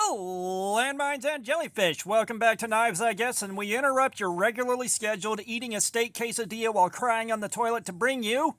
Oh, landmines and jellyfish. Welcome back to Knives, I guess, and we interrupt your regularly scheduled eating a steak quesadilla while crying on the toilet to bring you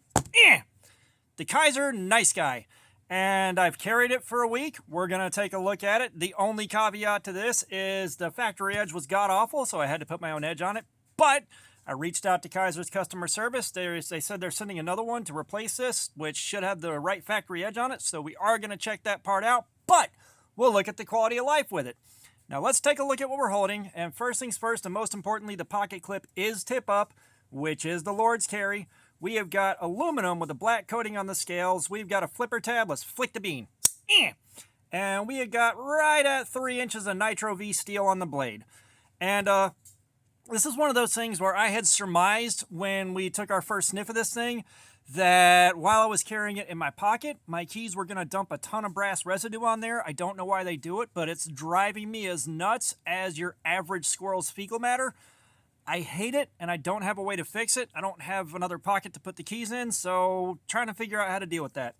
the Kizer Nice Guy. And I've carried it for a week. We're going to take a look at it. The only caveat to this is the factory edge was god-awful, so I had to put my own edge on it. But I reached out to Kizer's customer service. They said they're sending another one to replace this, which should have the right factory edge on it. So we are going to check that part out. But we'll look at the quality of life with it. Now let's take a look at what we're holding. And first things first, and most importantly, the pocket clip is tip up, which is the Lord's carry. We have got aluminum with a black coating on the scales. We've got a flipper tab. Let's flick the bean. And we have got right at 3 inches of Nitro V steel on the blade. And this is one of those things where I had surmised when we took our first sniff of this thing that while I was carrying it in my pocket, my keys were going to dump a ton of brass residue on there. I don't know why they do it, but it's driving me as nuts as your average squirrel's fecal matter. I hate it, and I don't have a way to fix it. I don't have another pocket to put the keys in, so trying to figure out how to deal with that.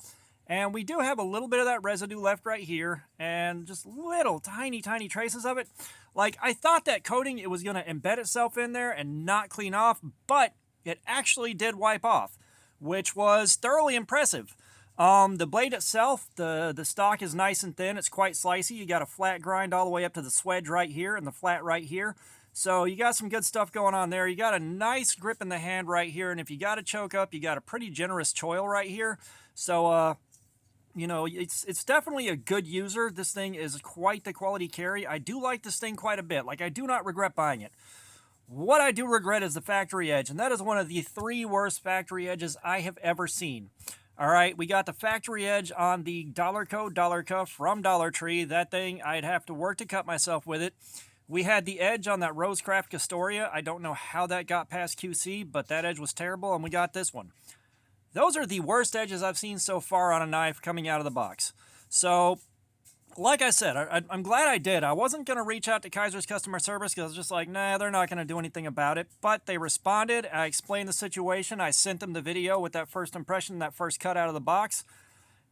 And we do have a little bit of that residue left right here, and just little tiny traces of it. Like, I thought that coating, it was going to embed itself in there and not clean off, but it actually did wipe off, which was thoroughly impressive. The blade itself, the stock is nice and thin. It's quite slicey. You got a flat grind all the way up to the swedge right here and the flat right here. So you got some good stuff going on there. You got a nice grip in the hand right here, and if you got to choke up, you got a pretty generous choil right here. So, you know, it's definitely a good user. This thing is quite the quality carry. I do like this thing quite a bit. Like, I do not regret buying it. What I do regret is the factory edge, and that is one of the 3 worst factory edges I have ever seen. All right, we got the factory edge on the Dollar Cuff from Dollar Tree. That thing, I'd have to work to cut myself with it. We had the edge on that Rosecraft Castoria. I don't know how that got past QC, but that edge was terrible, and we got this one. Those are the worst edges I've seen so far on a knife coming out of the box. So, like I said, I'm glad I did. I wasn't going to reach out to Kizer's customer service because I was just like, nah, they're not going to do anything about it. But they responded. I explained the situation. I sent them the video with that first impression, that first cut out of the box.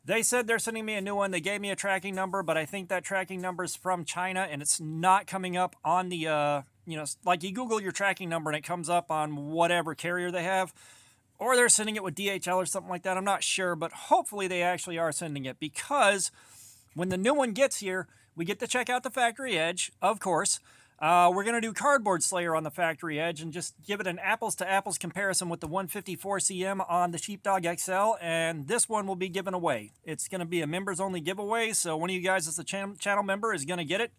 They said they're sending me a new one. They gave me a tracking number, but I think that tracking number is from China, and it's not coming up on the, you know, like you Google your tracking number and it comes up on whatever carrier they have. Or they're sending it with DHL or something like that. I'm not sure, but hopefully they actually are sending it, because when the new one gets here, we get to check out the factory edge, of course. We're going to do cardboard slayer on the factory edge and just give it an apples-to-apples comparison with the 154 cm on the Sheepdog XL, and this one will be given away. It's going to be a members-only giveaway, so one of you guys that's a channel member is going to get it.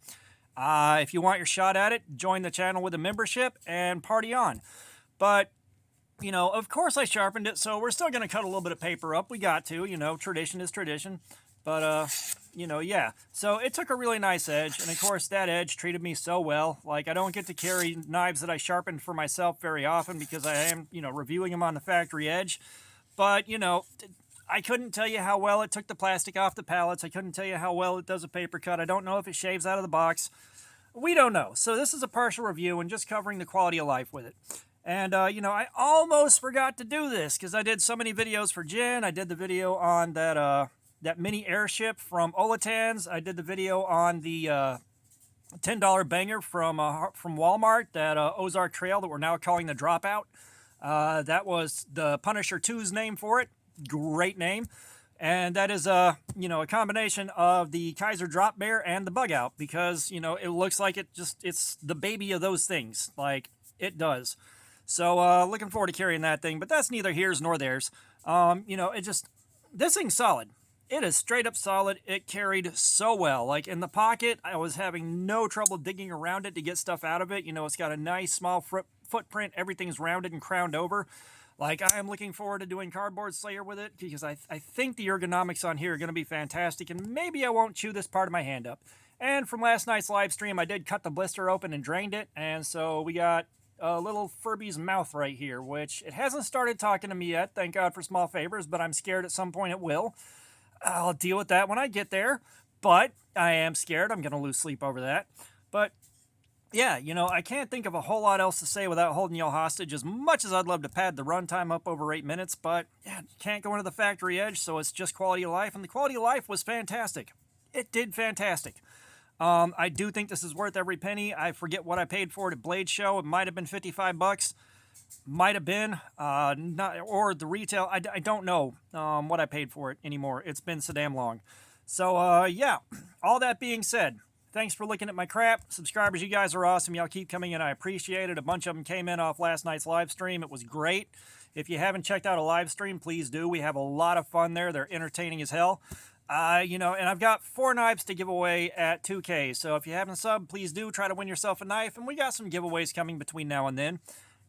If you want your shot at it, join the channel with a membership and party on. But, you know, of course I sharpened it, so we're still going to cut a little bit of paper up. We got to, you know, tradition is tradition. But, you know, yeah. So it took a really nice edge, and of course that edge treated me so well. Like, I don't get to carry knives that I sharpened for myself very often because I am, you know, reviewing them on the factory edge. But, you know, I couldn't tell you how well it took the plastic off the pallets. I couldn't tell you how well it does a paper cut. I don't know if it shaves out of the box. We don't know. So this is a partial review and just covering the quality of life with it. And, you know, I almost forgot to do this because I did so many videos for Jen. I did the video on that mini airship from Olatan's. I did the video on the $10 banger from Walmart, that Ozark Trail that we're now calling the Dropout. That was the Punisher 2's name for it. Great name. And that is, you know, a combination of the Kizer Drop Bear and the Bug Out, because, you know, it looks like it's the baby of those things. Like, it does. So, looking forward to carrying that thing, but that's neither here's nor theirs. You know, this thing's solid. It is straight up solid. It carried so well. Like, in the pocket, I was having no trouble digging around it to get stuff out of it. You know, it's got a nice small footprint. Everything's rounded and crowned over. Like, I am looking forward to doing cardboard slayer with it, because I think the ergonomics on here are going to be fantastic, and maybe I won't chew this part of my hand up. And from last night's live stream, I did cut the blister open and drained it, and so we got a little Furby's mouth right here, which it hasn't started talking to me yet. Thank God for small favors, but I'm scared at some point it will. I'll deal with that when I get there, but I am scared. I'm going to lose sleep over that. But yeah, you know, I can't think of a whole lot else to say without holding y'all hostage, as much as I'd love to pad the runtime up over 8 minutes, but yeah, you can't go into the factory edge, so it's just quality of life, and the quality of life was fantastic. It did fantastic. I do think this is worth every penny. I forget what I paid for it at Blade Show. It might have been 55 bucks. Might have been, not, or the retail. I don't know what I paid for it anymore. It's been so damn long. So, yeah, all that being said, thanks for looking at my crap. Subscribers, you guys are awesome. Y'all keep coming in. I appreciate it. A bunch of them came in off last night's live stream. It was great. If you haven't checked out a live stream, please do. We have a lot of fun there. They're entertaining as hell. You know, and I've got 4 knives to give away at 2K. So if you haven't subbed, please do try to win yourself a knife. And we got some giveaways coming between now and then.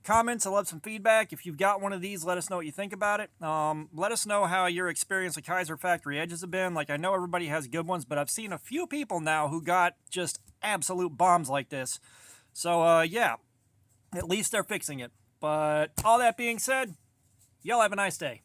Comments, I love some feedback. If you've got one of these, let us know what you think about it. Let us know how your experience with Kizer factory edges have been. Like, I know everybody has good ones, but I've seen a few people now who got just absolute bombs like this. So, yeah, at least they're fixing it. But all that being said, y'all have a nice day.